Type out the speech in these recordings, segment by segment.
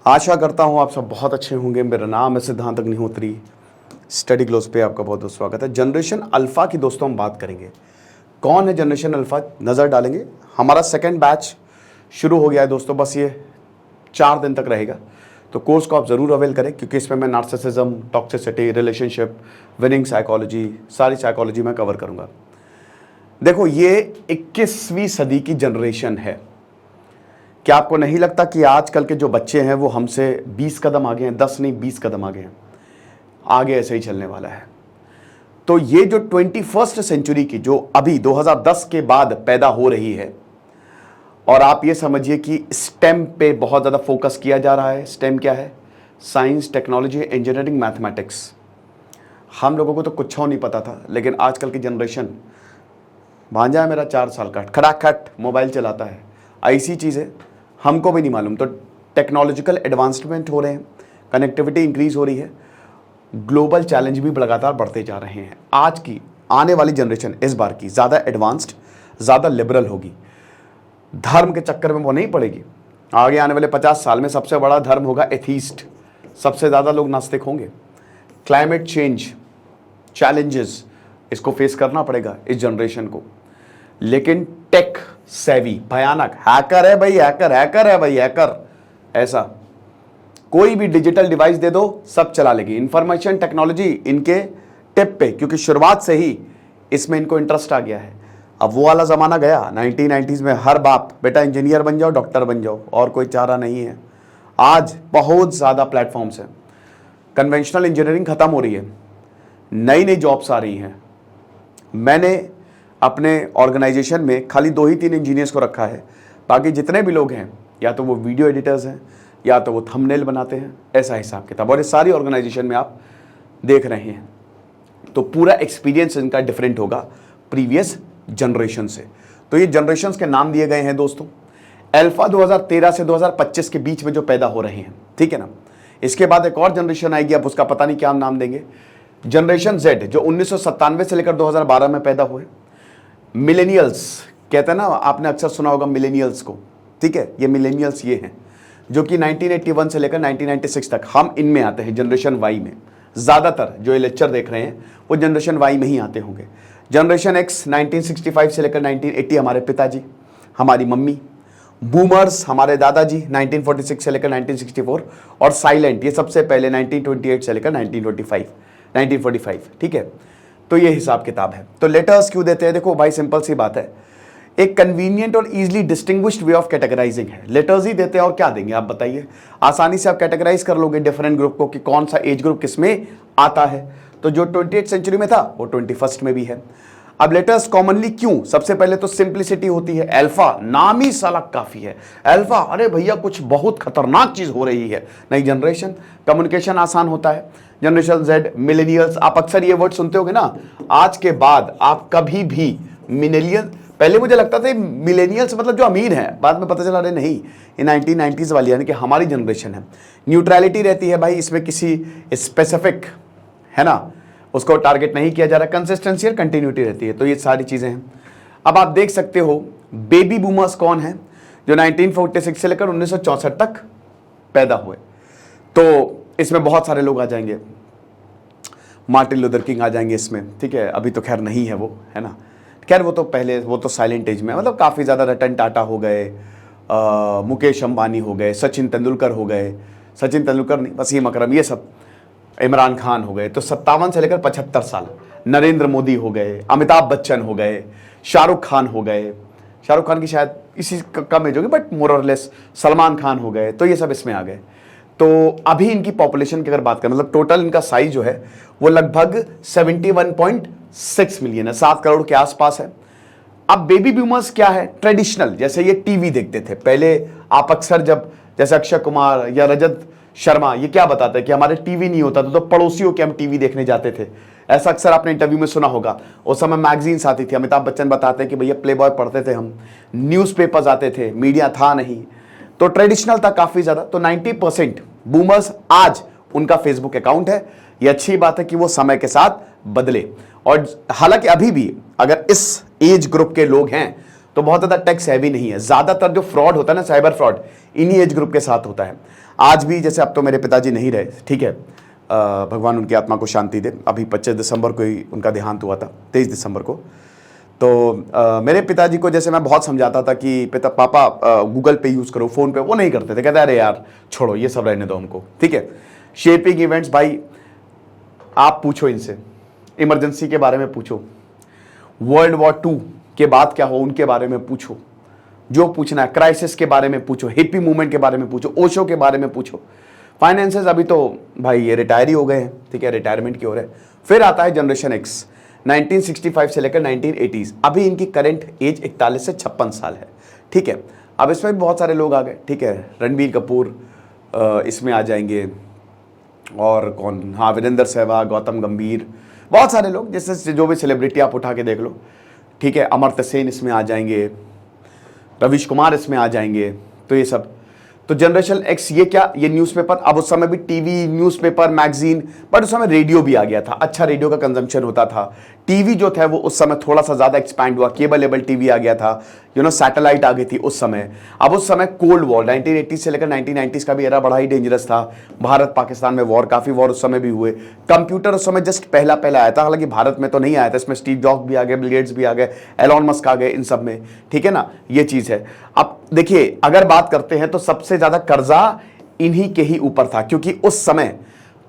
आशा करता हूँ आप सब बहुत अच्छे होंगे। मेरा नाम है सिद्धांत अग्निहोत्री। स्टडी ग्लोस पे आपका बहुत बहुत स्वागत है। जनरेशन अल्फ़ा की दोस्तों हम बात करेंगे। कौन है जनरेशन अल्फ़ा, नज़र डालेंगे। हमारा सेकंड बैच शुरू हो गया है दोस्तों, बस ये 4 दिन तक रहेगा, तो कोर्स को आप ज़रूर अवेल करें, क्योंकि इसमें मैं narcissism, toxicity, relationship, winning psychology, सारी साइकोलॉजी मैं कवर करूँगा। देखो, ये 21वीं सदी की जनरेशन है। क्या आपको नहीं लगता कि आजकल के जो बच्चे हैं वो हमसे 20 कदम आगे हैं? 10 नहीं, 20 कदम आगे हैं। आगे ऐसे ही चलने वाला है। तो ये जो 21st सेंचुरी की, जो अभी 2010 के बाद पैदा हो रही है, और आप ये समझिए कि स्टेम पे बहुत ज़्यादा फोकस किया जा रहा है। स्टेम क्या है? Science, technology, engineering, mathematics. हम लोगों को तो कुछ नहीं पता था, लेकिन आजकल की जनरेशन, भांजा है मेरा 4 साल का, खटाखट मोबाइल चलाता है। ऐसी चीज़ें हमको भी नहीं मालूम। तो टेक्नोलॉजिकल एडवांसमेंट हो रहे हैं, कनेक्टिविटी इंक्रीज हो रही है, ग्लोबल चैलेंज भी लगातार बढ़ते जा रहे हैं। आज की आने वाली जनरेशन इस बार की ज़्यादा एडवांस्ड, ज़्यादा लिबरल होगी। धर्म के चक्कर में वो नहीं पड़ेगी। आगे आने वाले 50 साल में सबसे बड़ा धर्म होगा एथीस्ट। सबसे ज़्यादा लोग नास्तिक होंगे। क्लाइमेट चेंज चैलेंजेस, इसको फेस करना पड़ेगा इस जनरेशन को। लेकिन टेक सेवी, भयानक हैकर है भाई, हैकर है भाई, हैकर। ऐसा कोई भी डिजिटल डिवाइस दे दो, सब चला लेगी। इंफॉर्मेशन टेक्नोलॉजी इनके टिप पे, क्योंकि शुरुआत से ही इसमें इनको इंटरेस्ट आ गया है। अब वो वाला ज़माना गया 1990s में, हर बाप बेटा इंजीनियर बन जाओ, डॉक्टर बन जाओ, और कोई चारा नहीं है। आज बहुत ज़्यादा प्लेटफॉर्म्स हैं। कन्वेंशनल इंजीनियरिंग ख़त्म हो रही है, नई नई जॉब्स आ रही हैं। मैंने अपने ऑर्गेनाइजेशन में खाली 2 ही 3 इंजीनियर्स को रखा है। बाकी जितने भी लोग हैं, या तो वो वीडियो एडिटर्स हैं, या तो वो थंबनेल बनाते हैं, ऐसा हिसाब किताब। और ये सारी ऑर्गेनाइजेशन में आप देख रहे हैं, तो पूरा एक्सपीरियंस इनका डिफरेंट होगा प्रीवियस जनरेशन से। तो ये जनरेशन्स के नाम दिए गए हैं दोस्तों। अल्फा 2013 से 2025 के बीच में जो पैदा हो रहे हैं, ठीक है ना। इसके बाद एक और जनरेशन आएगी, अब उसका पता नहीं क्या हम नाम देंगे। जनरेशन जेड, जो 1997 से लेकर 2012 में पैदा हुए। मिलेनियल्स कहते हैं ना, आपने अक्सर सुना होगा मिलेनियल्स को, ठीक है। ये मिलेनियल्स ये हैं जो कि 1981 से लेकर 1996 तक, हम इनमें आते हैं, जनरेशन वाई में। ज़्यादातर जो ये लेक्चर देख रहे हैं वो जनरेशन वाई में ही आते होंगे। जनरेशन एक्स 1965 से लेकर 1980, हमारे पिताजी, हमारी मम्मी। बूमर्स हमारे दादाजी 1946 से लेकर 1964। और साइलेंट, ये सबसे पहले 1928 से लेकर 1945, ठीक है। तो ये हिसाब किताब है। तो लेटर्स क्यों देते हैं? देखो भाई, सिंपल सी बात है, एक कन्वीनियंट और easily distinguished way of categorising है। लेटर्स ही देते हैं, और क्या देंगे आप बताइए। आसानी से आप कैटेगराइज कर लोगे डिफरेंट ग्रुप को कि कौन सा एज ग्रुप किसमें आता है। तो जो 28th सेंचुरी में था वो 21st में भी है। अब लेटर्स कॉमनली क्यों? सबसे पहले तो सिंप्लिसिटी होती है। अल्फा, नाम ही साला काफी है। अल्फा, अरे भैया कुछ बहुत खतरनाक चीज हो रही है। नई जनरेशन, कम्युनिकेशन आसान होता है। जनरेशन जेड, मिलेनियल्स, आप अक्सर ये वर्ड सुनते होगे ना। आज के बाद आप कभी भी मिलेनियल, पहले मुझे लगता था मिलेनियल्स मतलब जो अमीर हैं, बाद में पता चला रहे नहीं, ये 1990s वाली, यानी कि हमारी जनरेशन है। न्यूट्रलिटी रहती है भाई, इसमें किसी स्पेसिफिक, है ना, उसको टारगेट नहीं किया जा रहा। कंसिस्टेंसी और कंटिन्यूटी रहती है। तो ये सारी चीज़ें हैं। अब आप देख सकते हो बेबी बूमर्स कौन है, जो 1946 से लेकर 1964 तक पैदा हुए। तो इसमें बहुत सारे लोग आ जाएंगे। मार्टिन लूथर किंग आ जाएंगे इसमें, ठीक है। अभी तो खैर नहीं है वो, है ना। खैर वो तो पहले, वो तो साइलेंट एज में, मतलब काफ़ी ज़्यादा। रतन टाटा हो गए, मुकेश अंबानी हो गए, सचिन तेंदुलकर हो गए, सचिन तेंदुलकर नहीं, वसीम अकरम, ये सब, इमरान खान हो गए। तो 57 से लेकर 75 साल। नरेंद्र मोदी हो गए, अमिताभ बच्चन हो गए, शाहरुख खान हो गए। शाहरुख खान की शायद इसी कम एज होगी, बट मोर और लेस। सलमान खान हो गए। तो ये सब इसमें आ गए। तो अभी इनकी पॉपुलेशन की अगर बात करें, मतलब टोटल इनका साइज जो है वो लगभग 71.6 मिलियन है, 7 करोड़ के आसपास है। अब बेबी बूमर्स क्या है? ट्रेडिशनल, जैसे ये टीवी देखते थे पहले। आप अक्सर जब, जैसे अक्षय कुमार या रजत शर्मा, ये क्या बताते हैं कि हमारे टीवी नहीं होता था, तो पड़ोसियों के हम टीवी देखने जाते थे। ऐसा अक्सर आपने इंटरव्यू में सुना होगा। उस समय मैगजीन्स आती थी। अमिताभ बच्चन बताते हैं कि भैया प्ले बॉय पढ़ते थे हम, न्यूज़पेपर्स आते थे, मीडिया था नहीं। तो ट्रेडिशनल था काफ़ी ज़्यादा। तो 90% बूमर्स आज उनका फेसबुक अकाउंट है। ये अच्छी बात है कि वो समय के साथ बदले। और हालांकि अभी भी अगर इस एज ग्रुप के लोग हैं तो बहुत ज़्यादा टैक्स हैवी नहीं है। ज़्यादातर जो फ्रॉड होता है ना, साइबर फ्रॉड, इन्हीं एज ग्रुप के साथ होता है। आज भी जैसे अब तो मेरे पिताजी नहीं रहे, ठीक है, भगवान उनकी आत्मा को शांति दे। अभी 25 दिसंबर को ही उनका देहांत हुआ था, 23 दिसंबर को। तो मेरे पिताजी को जैसे मैं बहुत समझाता था कि पापा गूगल पे यूज़ करो, फ़ोन पे, वो नहीं करते थे। कहते अरे यार छोड़ो, ये सब रहने दो हमको, ठीक है। शेपिंग इवेंट्स, भाई आप पूछो इनसे, इमरजेंसी के बारे में पूछो, वर्ल्ड वॉर 2 के बाद क्या हो उनके बारे में पूछो, जो पूछना है, क्राइसिस के बारे में पूछो, हिप्पी मूवमेंट के बारे में पूछो, ओशो के बारे में पूछो। फाइनेंसेस अभी तो भाई ये रिटायर ही हो गए हैं, ठीक है, रिटायरमेंट की हो रहे हैं। फिर आता है जनरेशन एक्स, 1965 से लेकर 1980s। अभी इनकी करंट एज 41 से 56 साल है, ठीक है। अब इसमें भी बहुत सारे लोग आ गए, ठीक है। रणबीर कपूर इसमें आ जाएंगे, और कौन, हाँ, वीरेंद्र सहवाग, गौतम गंभीर, बहुत सारे लोग, जैसे जो भी सेलिब्रिटी आप उठा के देख लो, ठीक है। अमर्त्य सेन इसमें आ जाएंगे, रवीश कुमार इसमें आ जाएंगे। तो ये सब, तो जनरेशन एक्स ये क्या, ये न्यूज़पेपर, अब उस समय भी टीवी, न्यूज़पेपर, मैगजीन, बट उस समय रेडियो भी आ गया था, अच्छा रेडियो का कंजम्पशन होता था। टीवी जो था वो उस समय थोड़ा सा ज़्यादा एक्सपैंड हुआ, केबल टीवी आ गया था, सैटेलाइट आ गई थी उस समय। अब उस समय कोल्ड वॉर 1980 से लेकर 1990s का भी एरा बड़ा ही डेंजरस था। भारत पाकिस्तान में वॉर, काफ़ी वॉर उस समय भी हुए। कंप्यूटर उस समय जस्ट पहला आया था, हालांकि भारत में तो नहीं आया था। इसमें स्टीव जॉब्स भी आ गए, बिल गेट्स भी आ गए, एलॉन मस्क आ गए, इन सब में, ठीक है ना, ये चीज़ है। अब देखिए, अगर बात करते हैं तो सबसे ज़्यादा कर्जा इन्हीं के ही ऊपर था, क्योंकि उस समय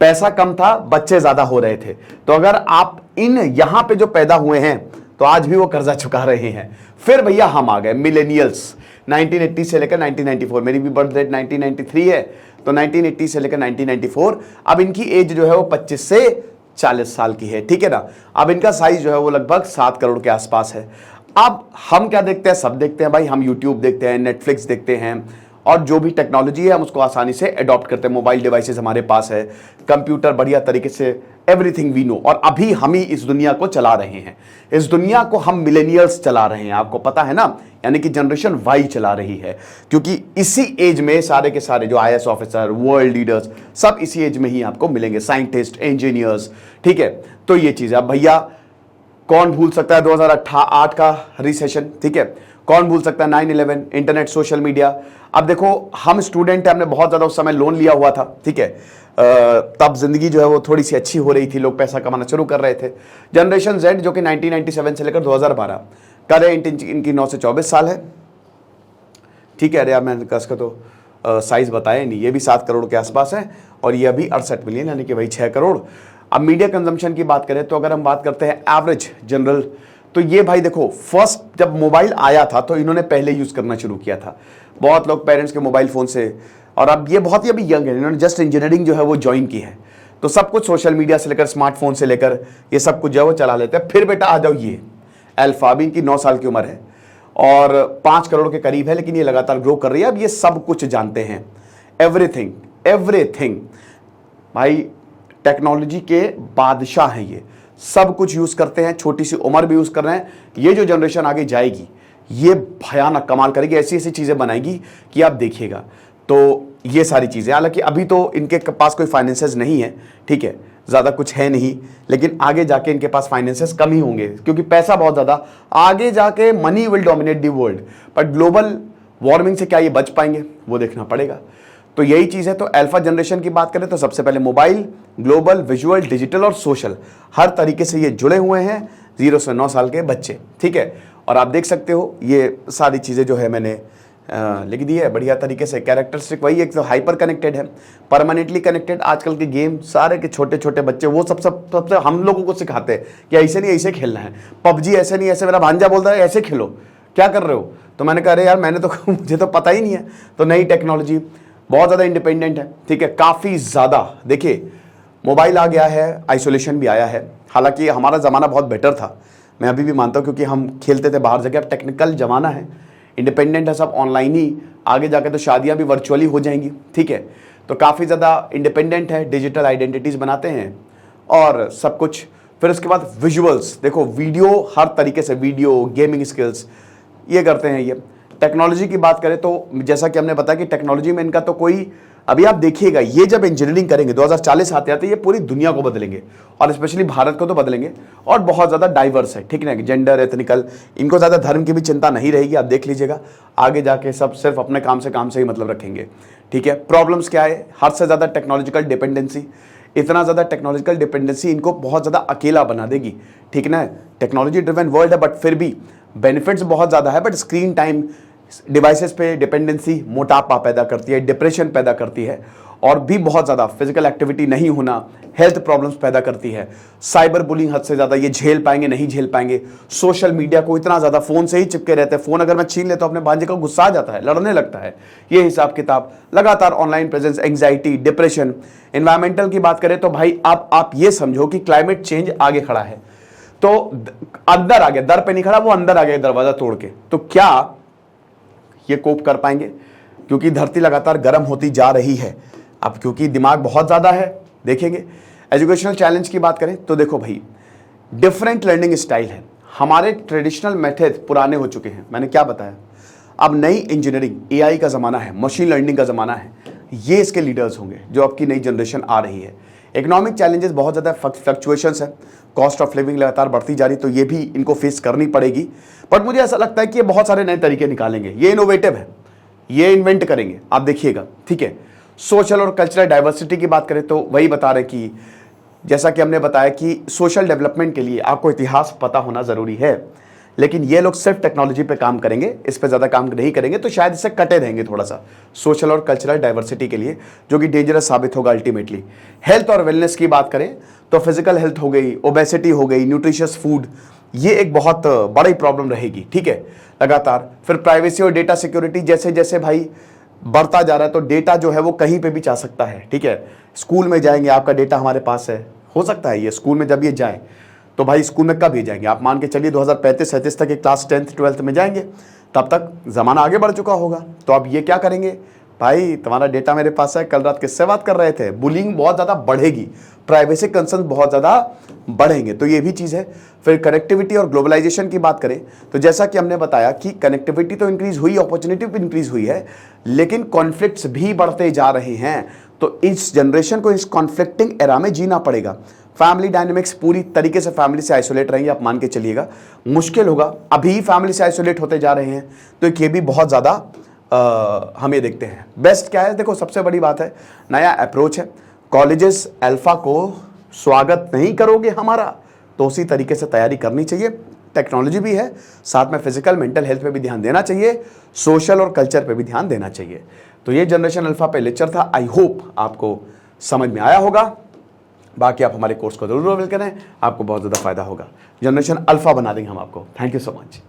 पैसा कम था, बच्चे ज्यादा हो रहे थे। तो अगर आप इन यहां पे जो पैदा हुए हैं तो आज भी वो कर्जा चुका रहे हैं। फिर भैया हम आ गए मिलेनियल्स, 1980 से लेकर 1994, मेरी भी बर्थ डेट 1993 है, तो 1980 से लेकर 1994। अब इनकी एज जो है वो 25 से 40 साल की है, ठीक है ना। अब इनका साइज जो है वो लगभग 7 करोड़ के आसपास है। अब हम क्या देखते हैं, सब देखते हैं भाई, हम यूट्यूब देखते हैं, नेटफ्लिक्स देखते हैं, और जो भी टेक्नोलॉजी है हम उसको आसानी से अडॉप्ट करते हैं। मोबाइल डिवाइसेस हमारे पास है, कंप्यूटर बढ़िया तरीके से, एवरीथिंग वी नो। और अभी हम ही इस दुनिया को चला रहे हैं, इस दुनिया को हम मिलेनियल्स चला रहे हैं, आपको पता है ना, यानी कि जनरेशन वाई चला रही है। क्योंकि इसी एज में सारे के सारे जो IAS ऑफिसर, वर्ल्ड लीडर्स, सब इसी एज में ही आपको मिलेंगे, साइंटिस्ट, इंजीनियर्स, ठीक है। तो ये चीज़ है। अब भैया कौन भूल सकता है 2008 का रिसेशन, ठीक है। कौन भूल सकता है 9/11, इंटरनेट, सोशल मीडिया। अब देखो, हम स्टूडेंट हैं, हमने बहुत ज़्यादा उस समय लोन लिया हुआ था, ठीक है। तब जिंदगी जो है वो थोड़ी सी अच्छी हो रही थी, लोग पैसा कमाना शुरू कर रहे थे। जनरेशन जेड जो कि 1997 से लेकर 2012, करेंट इनकी 9 से 24 साल है, ठीक है। अरे यार मैंने इसका तो साइज बताया नहीं, ये भी 7 करोड़ के आसपास है, और ये अभी 68 मिलियन, यानी कि भाई 6 करोड़। अब मीडिया कंजम्पशन की बात करें तो अगर हम बात करते हैं एवरेज जनरल, तो ये भाई देखो, फर्स्ट जब मोबाइल आया था तो इन्होंने पहले यूज़ करना शुरू किया था। बहुत लोग पेरेंट्स के मोबाइल फ़ोन से, और अब ये बहुत ही अभी यंग है, इन्होंने जस्ट इंजीनियरिंग जो है वो ज्वाइन की है, तो सब कुछ सोशल मीडिया से लेकर स्मार्टफोन से लेकर ये सब कुछ जो है वो चला लेते हैं। फिर बेटा आ जाओ, ये अल्फा, भी इनकी 9 साल की उम्र है और 5 करोड़ के करीब है, लेकिन ये लगातार ग्रो कर रही है। अब ये सब कुछ जानते हैं, एवरीथिंग एवरीथिंग, भाई टेक्नोलॉजी के बादशाह हैं ये, सब कुछ यूज़ करते हैं, छोटी सी उम्र भी यूज़ कर रहे हैं। ये जो जनरेशन आगे जाएगी ये भयानक कमाल करेगी, ऐसी ऐसी चीज़ें बनाएगी कि आप देखिएगा। तो ये सारी चीज़ें, हालांकि अभी तो इनके पास कोई फाइनेंसेस नहीं है, ठीक है, ज़्यादा कुछ है नहीं, लेकिन आगे जाके इनके पास फाइनेंसेस कम ही होंगे, क्योंकि पैसा बहुत ज़्यादा, आगे जाके money will dominate the world. But global warming से क्या ये बच पाएंगे, वो देखना पड़ेगा। तो यही चीज़ है। तो अल्फा जनरेशन की बात करें तो सबसे पहले मोबाइल, ग्लोबल, विजुअल, डिजिटल और सोशल, हर तरीके से ये जुड़े हुए हैं, 0 से 9 साल के बच्चे, ठीक है। और आप देख सकते हो ये सारी चीज़ें जो है मैंने लिख दी है बढ़िया तरीके से। कैरेक्टरिस्टिक वही एक तो हाइपर कनेक्टेड है, परमानेंटली कनेक्टेड। आजकल के गेम सारे के छोटे छोटे बच्चे वो सबसे हम लोगों को सिखाते हैं कि ऐसे नहीं ऐसे खेलना है, पबजी ऐसे नहीं ऐसे। मेरा भांजा बोलता है ऐसे खेलो, क्या कर रहे हो, तो मैंने कहा अरे यार मैंने तो मुझे तो पता ही नहीं है। तो नई टेक्नोलॉजी, बहुत ज़्यादा इंडिपेंडेंट है, ठीक है, काफ़ी ज़्यादा। देखिए मोबाइल आ गया है, आइसोलेशन भी आया है, हालांकि हमारा ज़माना बहुत बेटर था, मैं अभी भी मानता हूँ, क्योंकि हम खेलते थे बाहर जगह। अब टेक्निकल ज़माना है, इंडिपेंडेंट है, सब ऑनलाइन ही, आगे जाकर तो शादियाँ भी वर्चुअली हो जाएंगी, ठीक है। तो काफ़ी ज़्यादा इंडिपेंडेंट है, डिजिटल आइडेंटिटीज़ बनाते हैं और सब कुछ। फिर उसके बाद विजुअल्स, देखो वीडियो हर तरीके से, वीडियो, गेमिंग स्किल्स ये करते हैं ये। टेक्नोलॉजी की बात करें तो जैसा कि हमने बताया कि टेक्नोलॉजी में इनका तो कोई अभी आप देखिएगा, ये जब इंजीनियरिंग करेंगे 2040 आते आते ये पूरी दुनिया को बदलेंगे, और स्पेशली भारत को तो बदलेंगे। और बहुत ज़्यादा डाइवर्स है, ठीक है ना, जेंडर, एथनिकल, इनको ज़्यादा धर्म की भी चिंता नहीं रहेगी। आप देख लीजिएगा आगे जाके सब सिर्फ अपने काम से ही मतलब रखेंगे, ठीक है। प्रॉब्लम्स क्या है, हद से ज़्यादा टेक्नोलॉजिकल डिपेंडेंसी, इतना ज़्यादा टेक्नोलॉजिकल डिपेंडेंसी इनको बहुत ज़्यादा अकेला बना देगी, ठीक ना। टेक्नोलॉजी ड्रिवन वर्ल्ड है, बट फिर भी बेनिफिट्स बहुत ज़्यादा है, बट स्क्रीन टाइम, डिवाइसेस पे डिपेंडेंसी मोटापा पैदा करती है, डिप्रेशन पैदा करती है, और भी बहुत ज़्यादा फिजिकल एक्टिविटी नहीं होना हेल्थ प्रॉब्लम्स पैदा करती है। साइबर बुलिंग हद से ज़्यादा, ये झेल पाएंगे नहीं झेल पाएंगे। सोशल मीडिया को इतना ज़्यादा, फ़ोन से ही चिपके रहते हैं, फ़ोन अगर मैं छीन लेता हूँ अपने भांजे को गुस्सा आ जाता है, लड़ने लगता है, ये हिसाब किताब। लगातार online presence, anxiety, depression. Environmental की बात करें तो भाई आप ये समझो कि क्लाइमेट चेंज आगे खड़ा है, तो अंदर आ गया, दर पे नहीं खड़ा, वो अंदर आ गया दरवाजा तोड़ के। तो क्या ये कोप कर पाएंगे? क्योंकि धरती लगातार गर्म होती जा रही है अब, क्योंकि दिमाग बहुत ज़्यादा है। देखेंगे एजुकेशनल चैलेंज की बात करें तो देखो भाई, डिफरेंट लर्निंग स्टाइल है। हमारे ट्रेडिशनल मेथड पुराने हो चुके हैं, मैंने क्या बताया। अब नई इंजीनियरिंग, एआई का ज़माना है, मशीन लर्निंग का ज़माना है, ये इसके लीडर्स होंगे जो आपकी नई जनरेशन आ रही है। इकोनॉमिक चैलेंजेस बहुत ज़्यादा, फ्लक्चुएशंस है, कॉस्ट ऑफ लिविंग लगातार बढ़ती जा रही, तो ये भी इनको फेस करनी पड़ेगी। बट मुझे ऐसा लगता है कि ये बहुत सारे नए तरीके निकालेंगे, ये इनोवेटिव है, ये इन्वेंट करेंगे, आप देखिएगा, ठीक है। सोशल और कल्चरल डाइवर्सिटी की बात करें तो वही बता रहे कि जैसा कि हमने बताया कि सोशल डेवलपमेंट के लिए आपको इतिहास पता होना ज़रूरी है, लेकिन ये लोग सिर्फ टेक्नोलॉजी पे काम करेंगे, इस पे ज़्यादा काम नहीं करेंगे, तो शायद इससे कटे रहेंगे थोड़ा सा सोशल और कल्चरल डाइवर्सिटी के लिए, जो कि डेंजरस साबित होगा अल्टीमेटली। हेल्थ और वेलनेस की बात करें तो फिजिकल हेल्थ हो गई, ओबेसिटी हो गई, न्यूट्रिशियस फूड, ये एक बहुत बड़ी प्रॉब्लम रहेगी, ठीक है, लगातार। फिर प्राइवेसी और डेटा सिक्योरिटी, जैसे जैसे भाई बढ़ता जा रहा है, तो डेटा जो है वो कहीं पे भी जा सकता है, ठीक है। स्कूल में जाएंगे, आपका डेटा हमारे पास है, हो सकता है ये स्कूल में जब ये जाए तो भाई स्कूल में कब ये जाएंगे, आप मान के चलिए 2035-37 तक ये क्लास 10th 12th में जाएंगे, तब तक ज़माना आगे बढ़ चुका होगा। तो अब ये क्या करेंगे, भाई तुम्हारा डेटा मेरे पास है, कल रात किससे बात कर रहे थे। बुलिंग बहुत ज़्यादा बढ़ेगी, प्राइवेसी कंसर्न बहुत ज़्यादा बढ़ेंगे, तो ये भी चीज़ है। फिर कनेक्टिविटी और ग्लोबलाइजेशन की बात करें तो जैसा कि हमने बताया कि कनेक्टिविटी तो इंक्रीज हुई, अपॉर्चुनिटी भी इंक्रीज हुई है, लेकिन कॉन्फ्लिक्ट्स भी बढ़ते जा रहे हैं। तो इस जनरेशन को इस कॉन्फ्लिक्टिंग एरा में जीना पड़ेगा। फैमिली डायनेमिक्स पूरी तरीके से फैमिली से आइसोलेट रहेंगे, आप मान के चलिएगा, मुश्किल होगा। अभी फैमिली से आइसोलेट होते जा रहे हैं, तो ये भी बहुत ज़्यादा हम ये देखते हैं। बेस्ट क्या है, देखो सबसे बड़ी बात है नया अप्रोच है। कॉलेजेस अल्फा को स्वागत नहीं करोगे हमारा, तो उसी तरीके से तैयारी करनी चाहिए। टेक्नोलॉजी भी है, साथ में फिजिकल मेंटल हेल्थ पे भी ध्यान देना चाहिए, सोशल और कल्चर पे भी ध्यान देना चाहिए। तो ये जनरेशन अल्फा पे लेक्चर था, आई होप आपको समझ में आया होगा। बाकी आप हमारे कोर्स को जरूर अवेल करें, आपको बहुत ज़्यादा फायदा होगा। जनरेशन अल्फा बना देंगे हम आपको। Thank you so much.